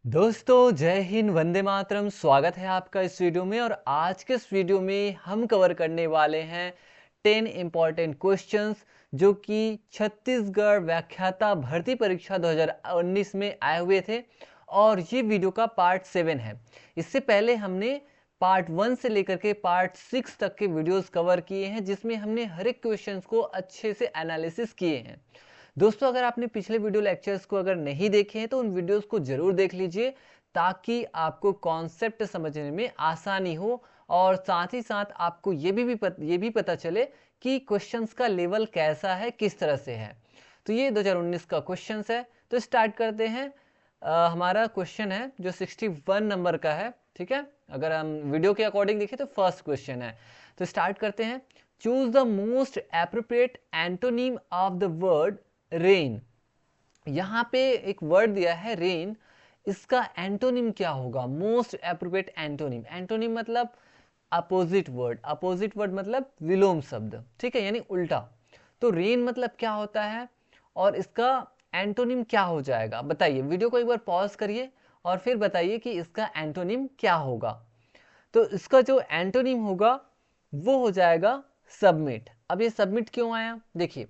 दोस्तों जय हिंद, वंदे मातरम। स्वागत है आपका इस वीडियो में। और आज के इस वीडियो में हम कवर करने वाले हैं 10 इंपॉर्टेंट क्वेश्चंस जो कि छत्तीसगढ़ व्याख्याता भर्ती परीक्षा 2019 में आए हुए थे। और ये वीडियो का पार्ट 7 है। इससे पहले हमने पार्ट 1 से लेकर के पार्ट 6 तक के वीडियोस कवर किए हैं, जिसमें हमने हर एक क्वेश्चंस को अच्छे से एनालिसिस किए हैं। दोस्तों अगर आपने पिछले वीडियो लेक्चर्स को अगर नहीं देखे हैं तो उन वीडियोस को जरूर देख लीजिए, ताकि आपको कॉन्सेप्ट समझने में आसानी हो और साथ ही साथ आपको ये भी पता चले कि क्वेश्चंस का लेवल कैसा है, किस तरह से है। तो ये 2019 का क्वेश्चंस है। तो स्टार्ट करते हैं। हमारा क्वेश्चन है जो 61 नंबर का है। ठीक है, अगर हम वीडियो के अकॉर्डिंग देखें तो फर्स्ट क्वेश्चन है। तो स्टार्ट करते हैं। Choose the most appropriate antonym of the word rain. यहां पे एक वर्ड दिया है रेन, इसका एंटोनिम क्या होगा? Most appropriate antonym. एंटोनिम मतलब अपोजिट वर्ड, अपोजिट वर्ड मतलब विलोम शब्द। ठीक है, यानी उल्टा। तो रेन मतलब क्या होता है और इसका एंटोनिम क्या हो जाएगा, बताइए। वीडियो को एक बार पॉज करिए और फिर बताइए कि इसका एंटोनिम क्या होगा। तो इसका जो एंटोनिम होगा वो हो जाएगा सबमिट। अब ये सबमिट क्यों आया? देखिए,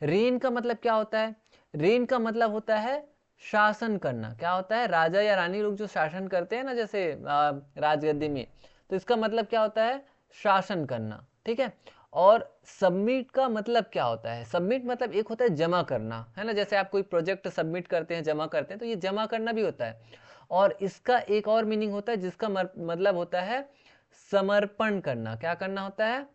रेन का मतलब क्या होता है? रेन का मतलब होता है शासन करना। क्या होता है? राजा या रानी लोग जो शासन करते हैं ना, जैसे राजगद्दी में, तो इसका मतलब क्या होता है? शासन करना। ठीक है। और सबमिट का मतलब क्या होता है? सबमिट मतलब एक होता है जमा करना, है ना। जैसे आप कोई प्रोजेक्ट सबमिट करते हैं, जमा करते हैं, तो ये जमा करना भी होता है। और इसका एक और मीनिंग होता है जिसका मतलब होता है समर्पण करना। क्या करना होता है?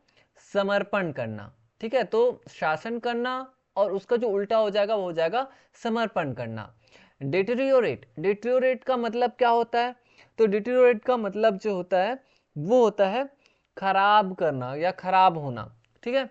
समर्पण करना। ठीक है, तो शासन करना और उसका जो उल्टा हो जाएगा वो हो जाएगा समर्पण करना। डिटेरियोरेट, डिटेरियोरेट का मतलब क्या होता है? तो डिटेरियोरेट का मतलब जो होता है वो होता है खराब करना या खराब होना। ठीक है,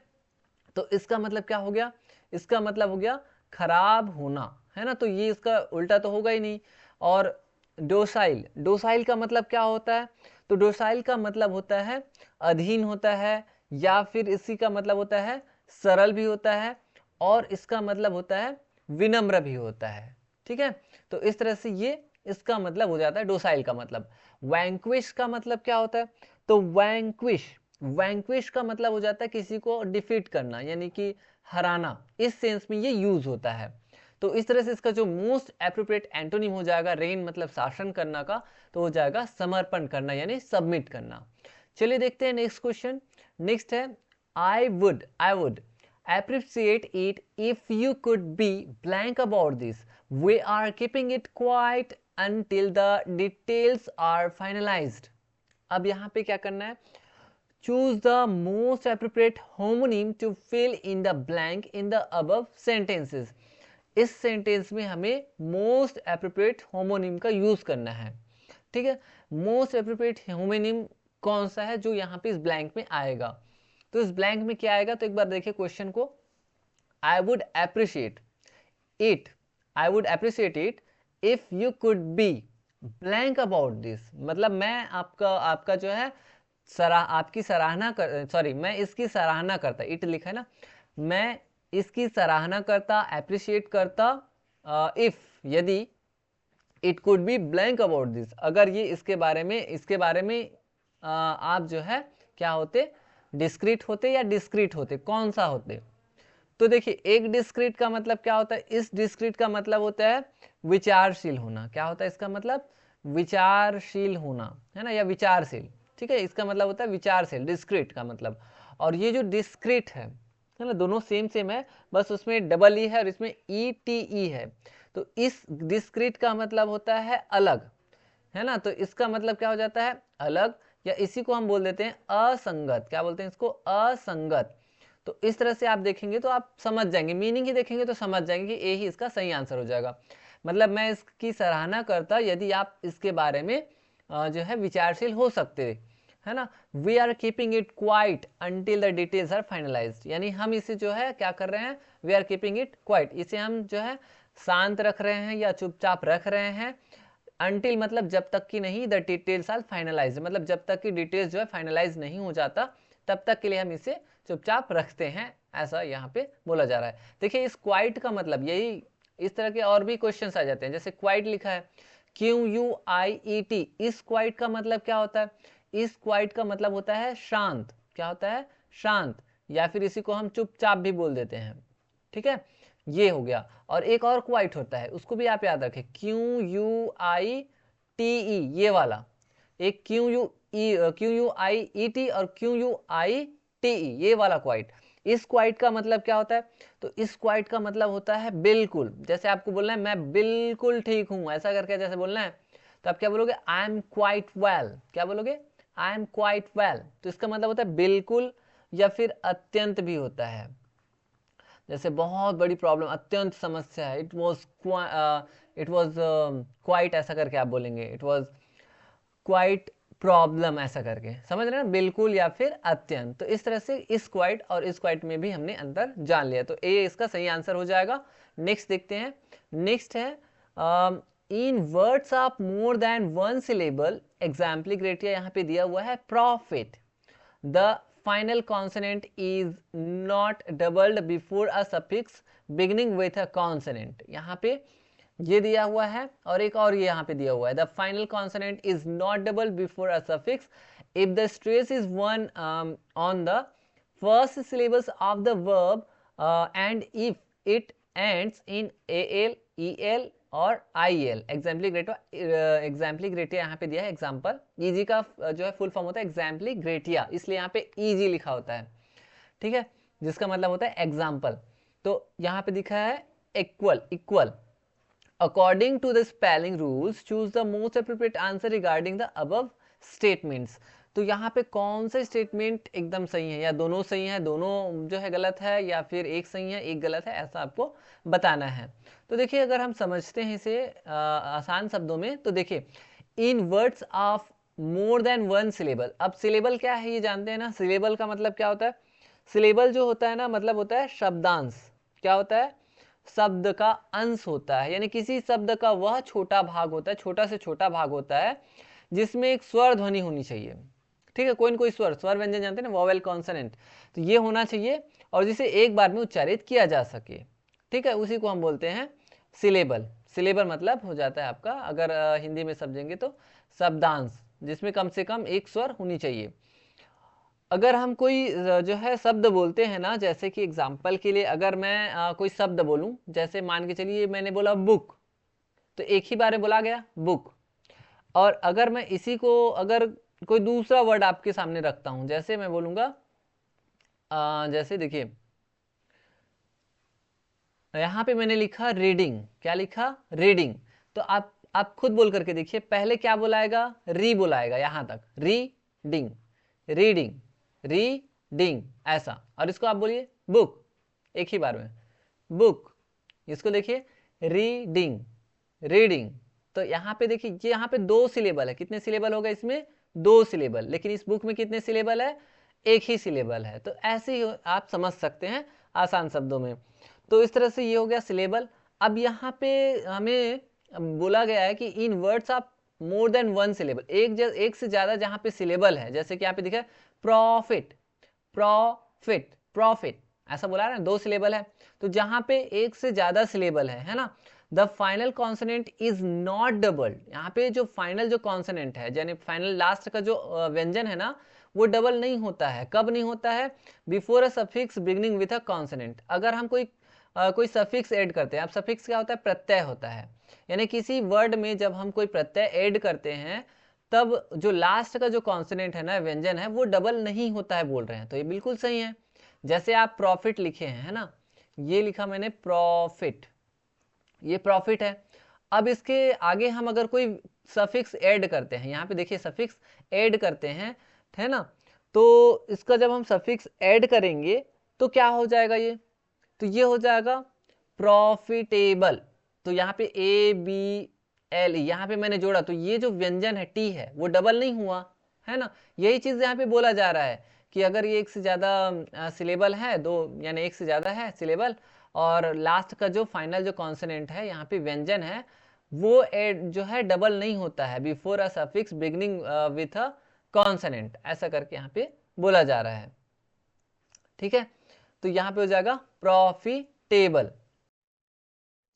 तो इसका मतलब क्या हो गया? इसका मतलब हो गया खराब होना, है ना। तो ये इसका उल्टा तो होगा ही नहीं। और डोसाइल, डोसाइल का मतलब क्या होता है? तो डोसाइल का मतलब होता है अधीन होता है, या फिर इसी का मतलब होता है सरल भी होता है, और इसका मतलब होता है विनम्र भी होता है। ठीक है, तो इस तरह से ये इसका मतलब हो जाता है डोसाइल का मतलब। वैंक्विश का मतलब क्या होता है? तो वैंक्विश, वैंक्विश का मतलब हो जाता है किसी को डिफीट करना, यानी कि हराना। इस सेंस में ये यूज होता है। तो इस तरह से इसका जो मोस्ट एप्रोप्रिएट एंटोनिम हो जाएगा रेन मतलब शासन करना का, तो हो जाएगा समर्पण करना यानी सबमिट करना। चलिए देखते हैं नेक्स्ट क्वेश्चन। नेक्स्ट है I would appreciate it if you could be blank about this. We are keeping it quiet until the details are finalized. अब यहाँ पे क्या करना है? Choose the most appropriate homonym to fill in the blank in the above sentences. इस sentence में हमें most appropriate homonym का यूज करना है। ठीक है, मोस्ट एप्रोप्रिएट होमोनिम कौन सा है जो यहाँ पे इस ब्लैंक में आएगा? तो इस ब्लैंक में क्या आएगा? तो एक बार देखिए क्वेश्चन को। I would appreciate it, I would appreciate it if you could be blank about this. मतलब मैं आपका आपका जो है आपकी सराहना कर, सॉरी, मैं इसकी सराहना करता, इट लिखा है ना, मैं इसकी सराहना करता, अप्रिशिएट करता, इफ, यदि, it could be blank about this, अगर ये इसके बारे में आप जो है क्या होते? डिस्क्रीट होते या डिस्क्रीट होते, कौन सा होते? तो देखिए, एक डिस्क्रीट का मतलब क्या होता है? इस डिस्क्रीट का मतलब होता है विचारशील होना। क्या होता है इसका मतलब? विचारशील होना, है ना, या विचारशील। ठीक है, इसका मतलब होता है विचारशील, डिस्क्रीट का मतलब। और ये जो डिस्क्रीट है ना, दोनों सेम सेम है, बस उसमें डबल ई है और इसमें ई टी ई है। तो इस डिस्क्रीट का मतलब होता है अलग, है ना। तो इसका मतलब क्या हो जाता है? अलग, या इसी को हम बोल देते हैं असंगत। क्या बोलते हैं इसको? असंगत। तो इस तरह से आप देखेंगे तो आप समझ जाएंगे, मीनिंग ही देखेंगे तो समझ जाएंगे कि ए ही इसका सही आंसर हो जाएगा। मतलब मैं इसकी सराहना करता यदि आप इसके बारे में जो है विचारशील हो सकते, है ना। We are keeping it quiet until the details are finalised, यानी हम इसे जो है क्या कर रहे हैं? We are keeping it quiet, इसे हम जो है शांत रख रहे हैं या चुपचाप रख रहे हैं। अनटिल मतलब जब तक कि नहीं, द डिटेल्स आर फाइनलाइज मतलब जब तक कि डिटेल्स जो है फाइनलाइज नहीं हो जाता तब तक के लिए हम इसे चुपचाप रखते हैं, ऐसा यहाँ पे बोला जा रहा है। देखिए, इस क्वाइट का मतलब यही, इस तरह के और भी क्वेश्चंस आ जाते हैं। जैसे क्वाइट लिखा है, QUIET, इस क्वाइट का मतलब क्या होता है? इस क्वाइट का मतलब होता है शांत। क्या होता है? शांत, या फिर इसी को हम चुपचाप भी बोल देते हैं। ठीक है, ये हो गया। और एक और क्वाइट होता है, उसको भी आप याद रखें, QUITE, ये वाला। एक QUIET और QUITE, ये वाला क्वाइट। इस क्वाइट का मतलब क्या होता है? तो इस क्वाइट का मतलब होता है बिल्कुल। जैसे आपको बोलना है मैं बिल्कुल ठीक हूं, ऐसा करके जैसे बोलना है, तो आप क्या बोलोगे? I am quite well. क्या बोलोगे? I am quite well. तो इसका मतलब होता है बिल्कुल, या फिर अत्यंत भी होता है। जैसे बहुत बड़ी प्रॉब्लम, अत्यंत समस्या है, इट वॉज क्वाइट, ऐसा करके आप बोलेंगे, इट वॉज क्वाइट प्रॉब्लम, ऐसा करके, समझ रहे हैं ना? बिल्कुल या फिर अत्यंत। तो इस तरह से इस क्वाइट और इस क्वाइट में भी हमने अंतर जान लिया, तो ए इसका सही आंसर हो जाएगा। नेक्स्ट देखते हैं। नेक्स्ट है in words of more than one syllable, example criteria यहाँ पे दिया हुआ है profit, the final consonant is not doubled before a suffix beginning with a consonant. यहाँ पे ये दिया हुआ है, और एक और ये यहाँ पे दिया हुआ है, the final consonant is not double before a suffix if the stress is one on the first syllables of the verb and if it ends in al, el और IL। एग्जाम्पली ग्रेटिया यहाँ पे दिया है, एग्जाम्पल। ईजी का जो है full form होता है एग्जाम्पली ग्रेटिया, इसलिए यहाँ पे ईजी लिखा होता है। ठीक है, जिसका मतलब होता है एग्जाम्पल। तो यहाँ पे दिखा है equal, equal. According to the spelling rules, choose the most appropriate answer regarding the above statements। तो यहाँ पे कौन सा स्टेटमेंट एकदम सही है, या दोनों सही है, दोनों जो है गलत है, या फिर एक सही है एक गलत है, ऐसा आपको बताना है। तो देखिए, अगर हम समझते हैं इसे आसान शब्दों में, तो देखिए, in words of more than one syllable. अब सिलेबल क्या है ये जानते हैं ना? सिलेबल का मतलब क्या होता है? सिलेबल जो होता है ना, मतलब होता है शब्दांश। क्या होता है? शब्द का अंश होता है, यानी किसी शब्द का वह छोटा भाग होता है, छोटा से छोटा भाग होता है, जिसमें एक स्वर ध्वनि होनी चाहिए। ठीक है, कोई न कोई स्वर व्यंजन जानते हैं ना, वोवेल कॉन्सोनेंट, तो ये होना चाहिए, और जिसे एक बार में उच्चारित किया जा सके। ठीक है, उसी को हम बोलते हैं सिलेबल। सिलेबल मतलब हो जाता है आपका, अगर हिंदी में समझेंगे तो शब्दांश, जिसमें कम से कम एक स्वर होनी चाहिए। अगर हम कोई जो है शब्द बोलते हैं ना, जैसे कि एग्जाम्पल के लिए अगर मैं कोई शब्द बोलूं, जैसे मान के चलिए मैंने बोला बुक, तो एक ही बार में बोला गया बुक। और अगर मैं इसी को अगर कोई दूसरा वर्ड आपके सामने रखता हूं, जैसे मैं बोलूंगा जैसे देखिए, यहाँ पे मैंने लिखा रीडिंग। क्या लिखा? रीडिंग। तो आप खुद बोल करके देखिए, पहले क्या बुलाएगा? री बुलाएगा, यहाँ तक, रीडिंग, रीडिंग, रीडिंग, ऐसा। और इसको आप बोलिए बुक, एक ही बार में, बुक। इसको देखिए, रीडिंग, रीडिंग। तो यहाँ पे देखिए, ये यहाँ पे दो सिलेबल है। कितने सिलेबल होगा इसमें? दो सिलेबल। लेकिन इस बुक में कितने सिलेबल है? एक ही सिलेबल है। तो ऐसे ही आप समझ सकते हैं आसान शब्दों में। तो इस तरह से ये हो गया सिलेबल। अब यहाँ पे हमें बोला गया है कि in words of more than one syllable, एक से ज्यादा जहाँ पे सिलेबल है, जैसे कि यहाँ पे दिखा है प्रॉफिट, प्रॉफिट, प्रॉफिट, ऐसा बोला है ना, दो सिलेबल है। तो जहाँ पे एक से ज्यादा सिलेबल है ना, the final consonant is not double. यहाँ पे जो फाइनल जो कॉन्सोनेंट है, यानी फाइनल लास्ट का जो व्यंजन है ना, वो डबल नहीं होता है। कब नहीं होता है? Before a suffix beginning with a consonant. अगर हम कोई सफिक्स ऐड करते हैं। अब सफिक्स क्या होता है? प्रत्यय होता है, यानी किसी वर्ड में जब हम कोई प्रत्यय ऐड करते हैं, तब जो लास्ट का जो कॉन्सोनेंट है ना, व्यंजन है, वो डबल नहीं होता है, बोल रहे हैं। तो ये बिल्कुल सही है। जैसे आप प्रॉफिट लिखे हैं, है ना, ये लिखा मैंने प्रॉफिट, ये प्रॉफिट है। अब इसके आगे हम अगर कोई सफिक्स ऐड करते हैं, यहाँ पे देखिए सफिक्स ऐड करते हैं, है ना, तो इसका जब हम सफिक्स ऐड करेंगे तो क्या हो जाएगा ये? तो ये हो जाएगा प्रॉफिटेबल। तो यहाँ पे ABL, यहाँ पे मैंने जोड़ा, तो ये जो व्यंजन है टी है, वो डबल नहीं हुआ, है ना। यही चीज यहाँ पे बोला जा रहा है कि अगर ये एक से ज्यादा सिलेबल है, दो यानी एक से ज्यादा है सिलेबल, और लास्ट का जो फाइनल जो कॉन्सोनेंट है, यहाँ पे व्यंजन है, वो जो है डबल नहीं होता है before a suffix beginning with a consonant, ऐसा करके यहाँ पे बोला जा रहा है। ठीक है, तो यहाँ पे हो जाएगा प्रॉफिटेबल।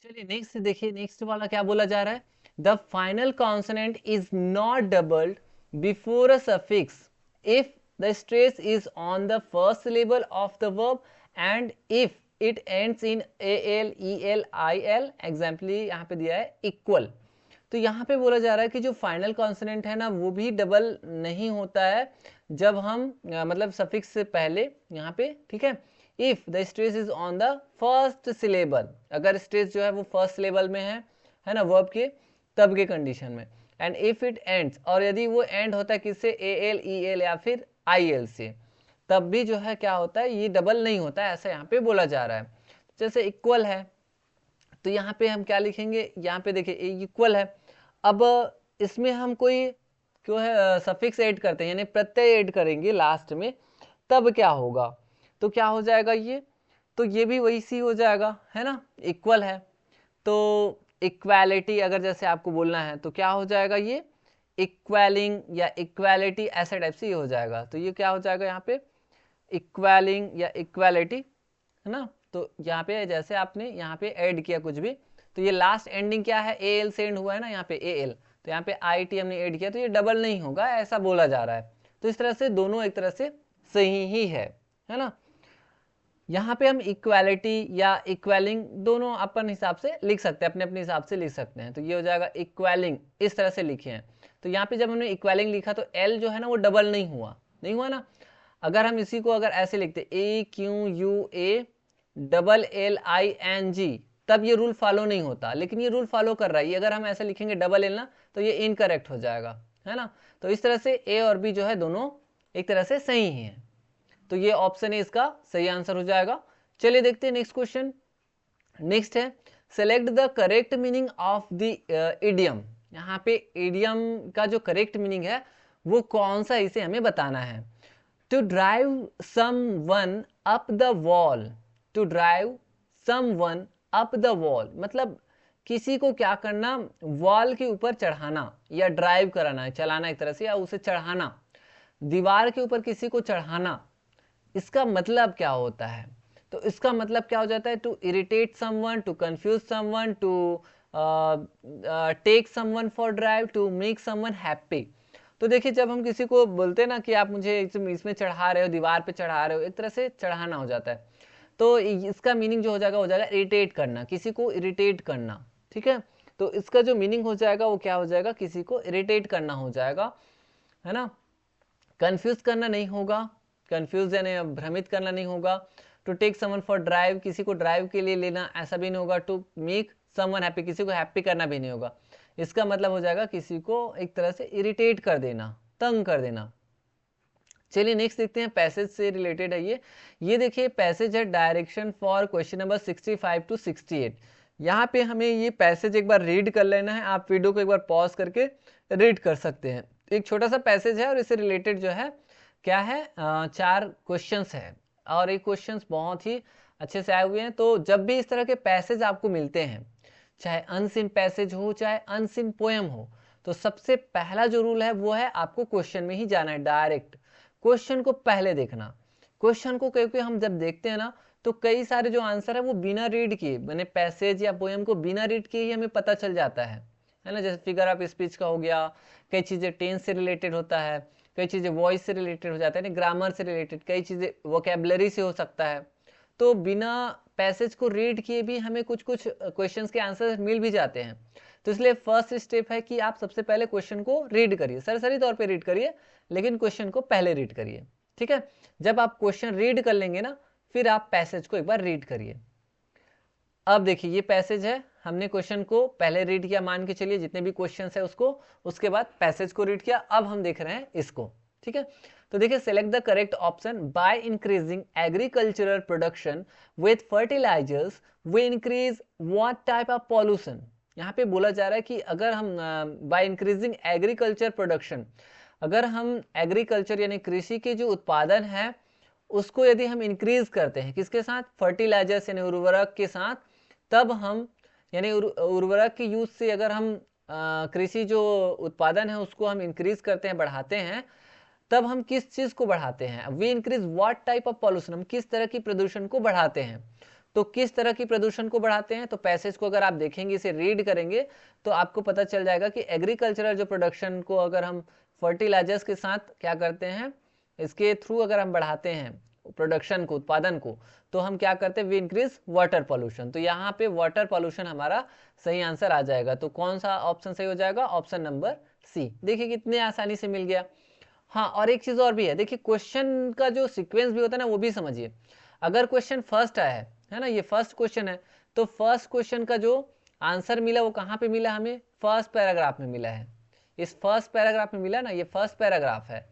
चलिए नेक्स्ट देखिए, नेक्स्ट वाला क्या बोला जा रहा है? The final consonant is not doubled before a suffix if the stress is on the first syllable of the verb and if it ends in AL EL IL। एग्जाम्पली यहाँ पे दिया है इक्वल। तो यहाँ पे बोला जा रहा है कि जो फाइनल कॉन्सोनेंट है ना वो भी डबल नहीं होता है जब हम मतलब सफिक्स से पहले यहाँ पे, ठीक है, if the stress is on the first syllable, अगर स्ट्रेस जो है वो फर्स्ट सिलेबल में है ना वर्ब के, तब के कंडीशन में। एंड इफ इट एंड्स, और यदि वो एंड होता है किससे, AL EL या फिर IL से, तब भी जो है क्या होता है, ये डबल नहीं होता है, ऐसा यहाँ पे बोला जा रहा है। जैसे इक्वल है तो यहाँ पे हम क्या लिखेंगे, यहाँ पे देखिए इक्वल है। अब इसमें हम कोई क्यों है सफिक्स ऐड करते हैं यानी प्रत्यय ऐड करेंगे लास्ट में, तब क्या होगा, तो क्या हो जाएगा ये, तो ये भी वही सी हो जाएगा, है ना, इक्वल है। तो इक्वालिटी अगर जैसे आपको बोलना है तो क्या हो जाएगा, ये इक्वलिंग या इक्वालिटी ऐसे टाइप से ये हो जाएगा। तो ये क्या हो जाएगा यहाँ पे, इक्वलिंग या इक्वालिटी, है ना। तो यहाँ पे जैसे आपने यहाँ पे ऐड किया कुछ भी, तो ये लास्ट एंडिंग क्या है, AL से एंड हुआ है ना यहाँ पे AL, तो यहाँ पे IT हमने ऐड किया, तो ये डबल नहीं होगा ऐसा बोला जा रहा है। तो इस तरह से दोनों एक तरह से सही ही है ना। यहाँ पे हम इक्वालिटी या इक्वलिंग दोनों अपन हिसाब से लिख सकते हैं, अपने अपने हिसाब से लिख सकते हैं। तो ये हो जाएगा इक्वलिंग, इस तरह से लिखे हैं। तो यहाँ पे जब हमने इक्वलिंग लिखा तो L जो है ना वो डबल नहीं हुआ ना। अगर हम इसी को अगर ऐसे लिखते AQUA तब ये रूल फॉलो नहीं होता, लेकिन ये रूल फॉलो कर रहा है। ये अगर हम ऐसे लिखेंगे डबल L ना तो ये इनकरेक्ट हो जाएगा, है ना। तो इस तरह से A और B जो है दोनों एक तरह से सही हैं। तो ये ऑप्शन है इसका सही आंसर हो जाएगा। चलिए देखते हैं नेक्स्ट क्वेश्चन। नेक्स्ट है select the correct meaning of the idiom. यहाँ पे इडियम का जो करेक्ट मीनिंग है वो कौन सा, इसे हमें बताना है। To drive someone up the wall, to drive someone up the wall मतलब किसी को क्या करना, वॉल के ऊपर चढ़ाना या ड्राइव कराना, चलाना एक तरह से, या उसे चढ़ाना, दीवार के ऊपर किसी को चढ़ाना। इसका मतलब क्या होता है, तो इसका मतलब क्या हो जाता है, to irritate someone, to confuse someone, to take someone for drive, to make someone happy. तो देखिए जब हम किसी को बोलते हैं ना कि आप मुझे इसमें चढ़ा रहे हो, दीवार पे चढ़ा रहे हो, एक तरह से चढ़ाना हो जाता है। तो इसका मीनिंग जो हो जाएगा इरिटेट करना, किसी को इरिटेट करना, ठीक है। तो इसका जो मीनिंग हो जाएगा वो क्या हो जाएगा, किसी को इरिटेट करना हो जाएगा, है ना। कंफ्यूज करना नहीं होगा, कंफ्यूज यानी भ्रमित करना नहीं होगा। To take someone for drive, किसी को ड्राइव के लिए लेना, ऐसा भी नहीं होगा। टू मेक समवन हैप्पी, किसी को हैप्पी करना भी नहीं होगा। इसका मतलब हो जाएगा किसी को एक तरह से इरिटेट कर देना, तंग कर देना। चलिए नेक्स्ट देखते हैं, पैसेज से रिलेटेड है ये देखिए पैसेज है direction for question number 65 to 68। यहाँ पे हमें ये पैसेज एक बार रीड कर लेना है, आप वीडियो को एक बार पॉज करके रीड कर सकते हैं। एक छोटा सा पैसेज है और इससे रिलेटेड जो है क्या है, 4 क्वेश्चंस है और ये क्वेश्चंस बहुत ही अच्छे से आए हुए हैं। तो जब भी इस तरह के पैसेज आपको मिलते हैं, चाहे अनसीन पैसेज हो चाहे अनसीन पोएम हो, तो सबसे पहला जो रूल है वो है आपको क्वेश्चन में ही जाना है, डायरेक्ट क्वेश्चन को पहले देखना। क्वेश्चन को क्योंकि हम जब देखते हैं ना तो कई सारे जो आंसर है वो बिना रीड किए, मैंने पैसेज या पोएम को बिना रीड किए ही हमें पता चल जाता है ना। जैसे फिगर ऑफ स्पीच का हो गया, कई चीज़ें टेंस से रिलेटेड होता है, कई चीज़ें वॉइस से रिलेटेड हो जाता है, ग्रामर से रिलेटेड, कई चीज़ें वोकेबलरी से हो सकता है। तो बिना पैसेज को रीड किए भी हमें कुछ कुछ क्वेश्चंस के आंसर मिल भी जाते हैं। तो इसलिए फर्स्ट स्टेप है कि आप सबसे पहले क्वेश्चन को रीड करिए, सरसरी तौर पे रीड करिए, लेकिन क्वेश्चन को पहले रीड करिए, ठीक है। जब आप क्वेश्चन रीड कर लेंगे ना, फिर आप पैसेज को एक बार रीड करिए। अब देखिए ये पैसेज है, हमने क्वेश्चन को पहले रीड किया, मान के चलिए जितने भी क्वेश्चन है उसको, उसके बाद पैसेज को रीड किया। अब हम देख रहे हैं इसको, ठीक है। तो देखिए select the correct option, by increasing agricultural production with fertilisers we increase what type of pollution. यहाँ पे बोला जा रहा है कि अगर हम बाय इंक्रीजिंग एग्रीकल्चर प्रोडक्शन, अगर हम एग्रीकल्चर यानी कृषि के जो उत्पादन है उसको यदि हम इंक्रीज करते हैं, किसके साथ, फर्टिलाइजर्स यानी उर्वरक के साथ, तब हम यानी उर्वरक के यूज से अगर हम कृषि जो उत्पादन है उसको हम इंक्रीज करते हैं, बढ़ाते हैं, तब हम किस चीज को बढ़ाते हैं, we increase what type of pollution, हम किस तरह की प्रदूषण को बढ़ाते हैं। तो किस तरह की प्रदूषण को बढ़ाते हैं? तो पैसेज को अगर आप देखेंगे, इसे रीड करेंगे तो आपको पता चल जाएगा कि एग्रीकल्चरल जो प्रोडक्शन को अगर हम फर्टिलाइजर्स के साथ क्या करते हैं, इसके थ्रू अगर हम बढ़ाते हैं प्रोडक्शन को, उत्पादन को, तो हम क्या करते हैं, वी इंक्रीज वाटर पॉल्यूशन। तो यहाँ पे वाटर पॉल्यूशन हमारा सही आंसर आ जाएगा। तो कौन सा ऑप्शन सही हो जाएगा? Option number C. देखिए कितने आसानी से मिल गया। हाँ, और एक चीज और भी है, देखिए क्वेश्चन का जो सीक्वेंस भी होता है ना, वो भी समझिए। अगर क्वेश्चन फर्स्ट आया है ना, ये फर्स्ट क्वेश्चन है, तो फर्स्ट क्वेश्चन का जो आंसर मिला वो कहाँ पे मिला? हमें फर्स्ट पैराग्राफ में मिला है। इस फर्स्ट पैराग्राफ में मिला ना, ये फर्स्ट पैराग्राफ है,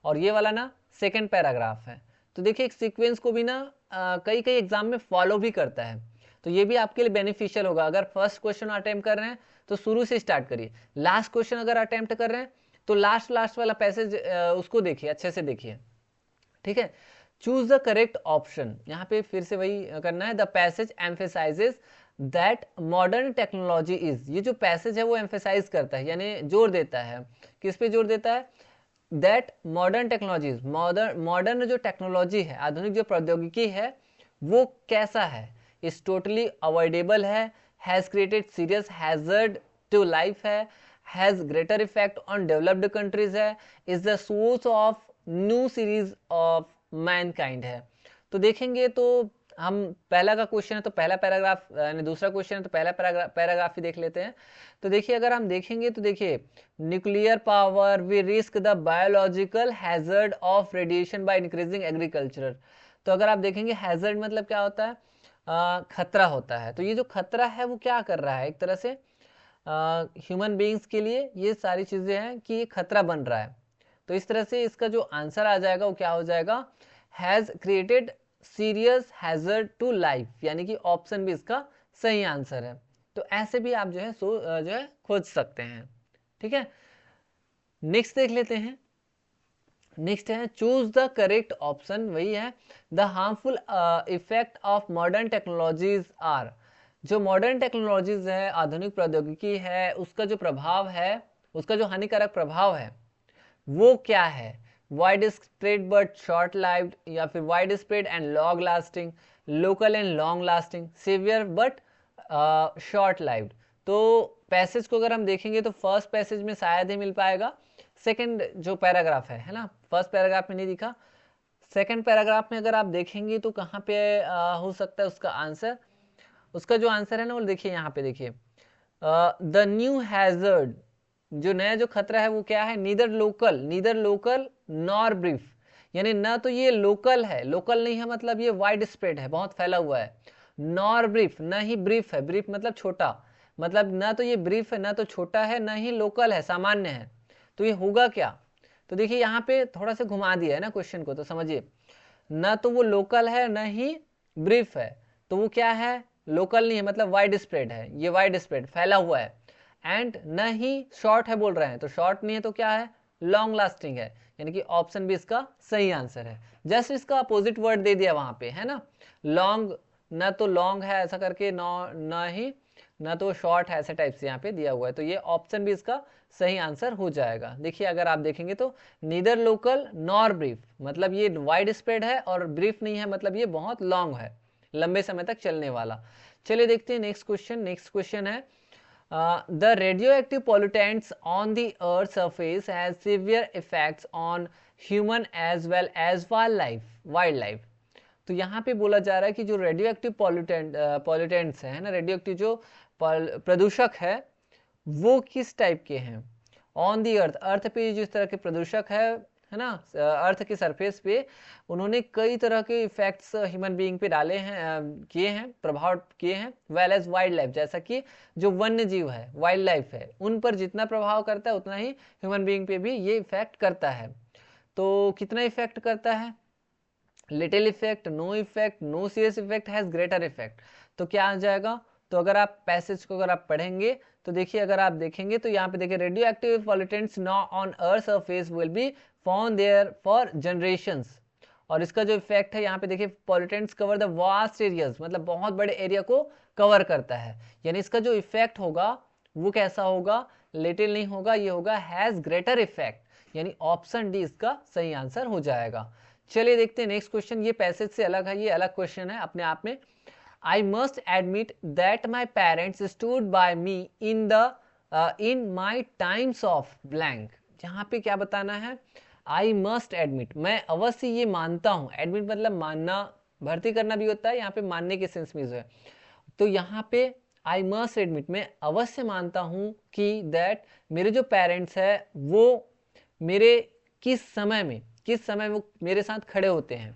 और ये वाला ना सेकंड पैराग्राफ है। तो देखिए एक सीक्वेंस को भी ना कई कई एग्जाम में फॉलो भी करता है। तो ये भी आपके लिए बेनिफिशियल होगा। अगर फर्स्ट क्वेश्चन अटेम्प्ट कर रहे हैं तो शुरू से स्टार्ट करिए, लास्ट क्वेश्चन अगर अटेम्प्ट कर रहे हैं तो लास्ट वाला पैसेज उसको देखिए, अच्छे से देखिए, ठीक है। चूज द करेक्ट ऑप्शन, यहाँ पे फिर से वही करना है। The passage emphasises that modern technology is, ये जो पैसेज है वो एम्फेसाइज करता है, यानी जोर देता है। किस पे जोर देता है? दैट मॉडर्न टेक्नोलॉजीज, मॉडर्न जो टेक्नोलॉजी है, आधुनिक जो प्रौद्योगिकी है, वो कैसा है? Is totally avoidable has created serious hazard to life has greater effect on developed countries is the source of new series of mankind तो देखेंगे तो हम पहला का क्वेश्चन है तो पहला पैराग्राफ, यानी दूसरा क्वेश्चन है तो पहला पैराग्राफ ही देख लेते हैं। तो देखिए अगर हम देखेंगे तो देखिए, nuclear power we risk the biological hazard of radiation by increasing agriculture. तो अगर आप देखेंगे हैजर्ड मतलब क्या होता है? खतरा होता है। तो ये जो खतरा है वो क्या कर रहा है, एक तरह से ह्यूमन बीइंग्स के लिए ये सारी चीजें हैं कि ये खतरा बन रहा है। तो इस तरह से इसका जो आंसर आ जाएगा वो क्या हो जाएगा? Has created serious hazard to life, यानी कि ऑप्शन भी इसका सही आंसर है। तो ऐसे भी आप जो है खोज सकते हैं, ठीक है। नेक्स्ट देख लेते हैं। नेक्स्ट है चूज द करेक्ट ऑप्शन, वही है the harmful effect of modern technologies are. जो मॉडर्न टेक्नोलॉजीज है, आधुनिक प्रौद्योगिकी है, उसका जो प्रभाव है, उसका जो हानिकारक प्रभाव है वो क्या है? Wide spread but short lived, या फिर wide spread and long lasting, local and long lasting, severe but short lived. तो पैसेज को अगर हम देखेंगे तो फर्स्ट पैसेज में शायद ही मिल पाएगा, सेकंड जो पैराग्राफ है ना, फर्स्ट पैराग्राफ में नहीं दिखा, सेकंड पैराग्राफ में अगर आप देखेंगे तो कहाँ पे हो सकता है उसका आंसर? उसका जो आंसर है ना वो देखिए, यहाँ पे देखिए, द न्यू हैजर्ड, जो नया जो खतरा है वो क्या है? नीदर लोकल नॉर ब्रीफ, यानी ना तो ये लोकल है, लोकल नहीं है मतलब ये वाइड स्प्रेड है, बहुत फैला हुआ है, नॉर ब्रीफ, ना ही ब्रीफ है, ब्रीफ मतलब छोटा, मतलब ना तो ये ब्रीफ है, ना तो छोटा है, ना ही लोकल है, सामान्य है। तो ये होगा क्या? तो देखिए यहाँ पे थोड़ा सा घुमा दिया है ना क्वेश्चन को, तो समझिए, ना तो वो लोकल है ना ही ब्रीफ है, तो वो क्या है? लोकल नहीं है, मतलब वाइड स्प्रेड है, ये वाइड स्प्रेड फैला हुआ है, एंड न ही शॉर्ट है बोल रहे हैं, तो शॉर्ट नहीं है तो क्या है? लॉन्ग लास्टिंग है, यानी कि ऑप्शन भी इसका सही आंसर है। जस्ट इसका अपोजिट वर्ड दे दिया वहां पे, है ना, लॉन्ग, न तो लॉन्ग है ऐसा करके, न ही न तो शॉर्ट है, ऐसे टाइप से यहाँ पे दिया हुआ है। तो ये ऑप्शन भी इसका सही आंसर हो जाएगा। देखिए अगर आप देखेंगे तो नीदर लोकल नॉर ब्रीफ, मतलब ये वाइड स्प्रेड है, और ब्रीफ नहीं है मतलब ये बहुत लॉन्ग है, लंबे समय तक चलने वाला। चलिए देखते हैं नेक्स्ट क्वेश्चन। नेक्स्ट क्वेश्चन है the radioactive pollutants on the earth's surface has severe effects on human as well as wildlife। तो यहाँ पे बोला जा रहा है कि जो रेडियो एक्टिव पॉल्यूटेंट्स है ना, रेडियो एक्टिव जो प्रदूषक है वो किस टाइप के हैं? ऑन दी अर्थ, अर्थ पे जिस तरह के प्रदूषक है ना, अर्थ के सरफेस पे उन्होंने कई तरह के इफेक्ट्स ह्यूमन बीइंग पे डाले हैं, किए हैं, प्रभाव किए हैं, वेल एज वाइल्ड लाइफ, जैसा कि जो वन्य जीव है, वाइल्ड लाइफ है, उन पर जितना प्रभाव करता है उतना ही ह्यूमन बीइंग पे भी ये इफेक्ट करता है। तो कितना इफेक्ट करता है? Little effect, no effect, no serious effect, has greater effect. तो क्या आ जाएगा? तो अगर आप पैसेज को अगर आप पढ़ेंगे तो देखिए, अगर आप देखेंगे तो यहाँ पे देखिए, radioactive pollutants now on earth surface will be found there for generations. और इसका जो इफेक्ट है यहाँ पे देखिए, pollutants cover the vast areas, मतलब बहुत बड़े एरिया को कवर करता है, यानी इसका जो इफेक्ट होगा वो कैसा होगा? लिटिल नहीं होगा, ये होगा हैज ग्रेटर इफेक्ट, यानी ऑप्शन डी इसका सही आंसर हो जाएगा। चलिए देखते हैं नेक्स्ट क्वेश्चन। ये पैसेज से अलग है, ये अलग क्वेश्चन है अपने आप में। I must admit that my parents stood by me in my times of blank. यहाँ पे क्या बताना है, आई मस्ट एडमिट, मैं अवश्य ये मानता हूँ। एडमिट मतलब मानना, भर्ती करना भी होता है, यहाँ पे मानने के सेंस में यूज है। तो यहाँ पे आई मस्ट एडमिट, मैं अवश्य मानता हूँ कि दैट मेरे जो पेरेंट्स है वो मेरे किस समय वो मेरे साथ खड़े होते हैं।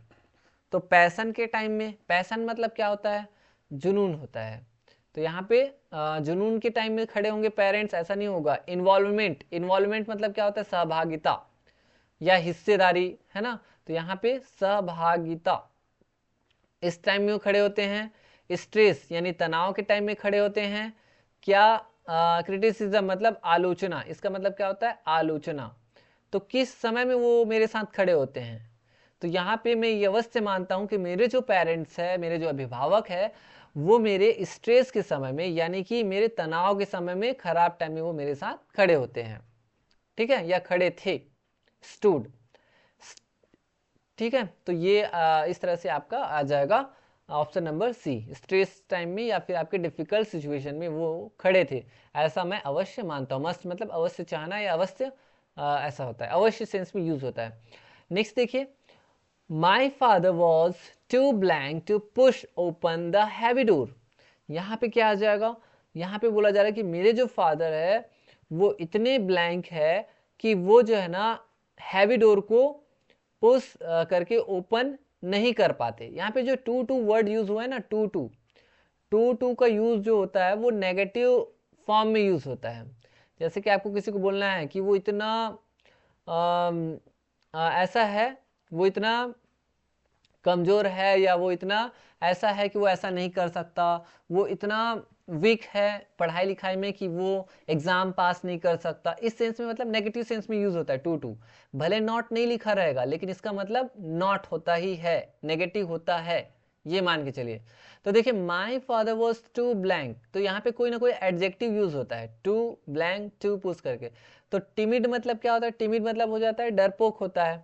तो पैशन के टाइम में, पैशन मतलब क्या होता है, जुनून होता है। तो यहाँ पे जुनून के टाइम में खड़े होंगे पेरेंट्स, ऐसा नहीं होगा। इन्वॉल्वमेंट, इन्वॉल्वमेंट मतलब क्या होता है, सहभागिता या हिस्सेदारी, है ना। तो यहाँ पे सहभागिता, इस टाइम में वो खड़े होते हैं। स्ट्रेस यानी तनाव के टाइम में खड़े होते हैं। क्या, क्रिटिसिज्म मतलब आलोचना, इसका मतलब क्या होता है, आलोचना। तो किस समय में वो मेरे साथ खड़े होते हैं। तो यहाँ पे मैं ये अवश्य मानता हूँ कि मेरे जो पेरेंट्स है, मेरे जो अभिभावक है, वो मेरे स्ट्रेस के समय में यानी कि मेरे तनाव के समय में, खराब टाइम में वो मेरे साथ खड़े होते हैं। ठीक है, या खड़े थे, स्टूड। ठीक है, तो ये इस तरह से आपका आ जाएगा option number C, stress time में या फिर आपके डिफिकल्ट सिचुएशन में वो खड़े थे, ऐसा मैं अवश्य मानता हूँ। मस्ट मतलब अवश्य चाहना या अवश्य ऐसा होता है, अवश्य सेंस में यूज होता है। नेक्स्ट देखिए, my father was too blank to push open the heavy door. यहाँ पे क्या आ जाएगा, यहाँ पे बोला जा रहा है कि मेरे जो फादर है वो इतने ब्लैंक है कि वो जो है ना हैवी डोर को पुश करके ओपन नहीं कर पाते। यहाँ पे जो टू टू वर्ड यूज हुआ है ना, टू टू का यूज जो होता है वो नेगेटिव फॉर्म में यूज होता है। जैसे कि आपको किसी को बोलना है कि वो इतना ऐसा है, वो इतना कमजोर है, या वो इतना ऐसा है कि वो ऐसा नहीं कर सकता, वो इतना वीक है पढ़ाई लिखाई में कि वो एग्जाम पास नहीं कर सकता। इस सेंस में मतलब नेगेटिव सेंस में यूज होता है टू। भले नॉट नहीं लिखा रहेगा लेकिन इसका मतलब नॉट होता ही है, नेगेटिव होता है, ये मान के चलिए। तो देखिए, my father was too blank, तो यहाँ पे कोई ना कोई एडजेक्टिव यूज होता है, टू ब्लैंक टू पुश करके। तो टिमिड मतलब क्या होता है, टिमिड मतलब हो जाता है डरपोक होता है।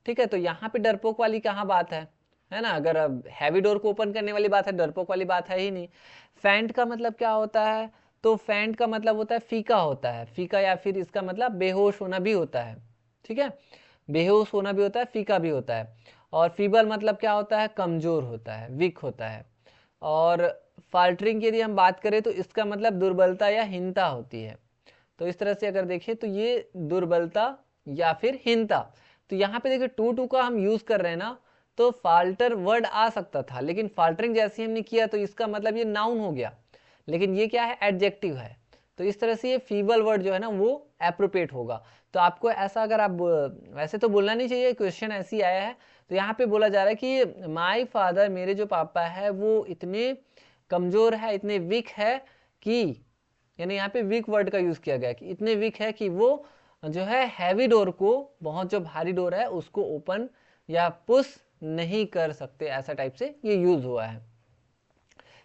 ठीक है, तो यहाँ पे डरपोक वाली कहाँ बात है ना। अगर अब हैवी डोर को ओपन करने वाली बात है, डरपोक वाली बात है ही नहीं। फैंट का मतलब क्या होता है, तो फैंट का मतलब होता है फीका होता है, फीका, या फिर इसका मतलब बेहोश होना भी होता है। ठीक है, बेहोश होना भी होता है, फीका भी होता है। और फीबल मतलब क्या होता है, कमजोर होता है, वीक होता है। और फाल्टरिंग की यदि हम बात करें तो इसका मतलब दुर्बलता या हीनता होती है। तो इस तरह से अगर देखें तो ये दुर्बलता या फिर हीनता। तो यहाँ पे देखिए टू का हम यूज कर रहे हैं ना, तो फाल्टर वर्ड आ सकता था, लेकिन फाल्टरिंग जैसे हमने किया तो इसका मतलब ये नाउन हो गया, लेकिन ये क्या है, एडजेक्टिव है। तो इस तरह से ये फीबल वर्ड जो है ना वो एप्रोप्रिएट होगा। तो आपको ऐसा, अगर आप वैसे तो बोलना नहीं चाहिए, क्वेश्चन ऐसे ही आया है। तो यहाँ पे बोला जा रहा है कि माई फादर, मेरे जो पापा है वो इतने कमजोर है, इतने वीक है कि, यानी यहाँ पे वीक वर्ड का यूज किया गया कि इतने वीक है कि वो जो है हैवी डोर को, बहुत जो भारी डोर है उसको ओपन या पुश नहीं कर सकते, ऐसा टाइप से ये यूज हुआ है।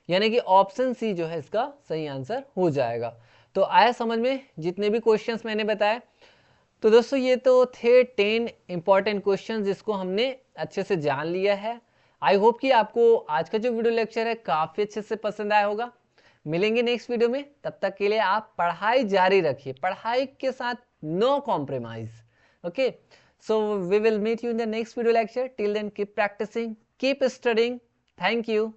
यानी कि ऑप्शन सी जो है इसका सही आंसर हो जाएगा। तो आया समझ में जितने भी क्वेश्चंस मैंने बताए। तो दोस्तों ये तो थे 10 इंपॉर्टेंट क्वेश्चंस जिसको हमने अच्छे से जान लिया है। आई होप कि आपको आज का जो वीडियो लेक्चर है काफी अच्छे से पसंद आया होगा। मिलेंगे नेक्स्ट वीडियो में, तब तक के लिए आप पढ़ाई जारी रखिए, पढ़ाई के साथ no compromise. Okay, so we will meet you in the next video lecture. Till then keep practising, keep studying. Thank you.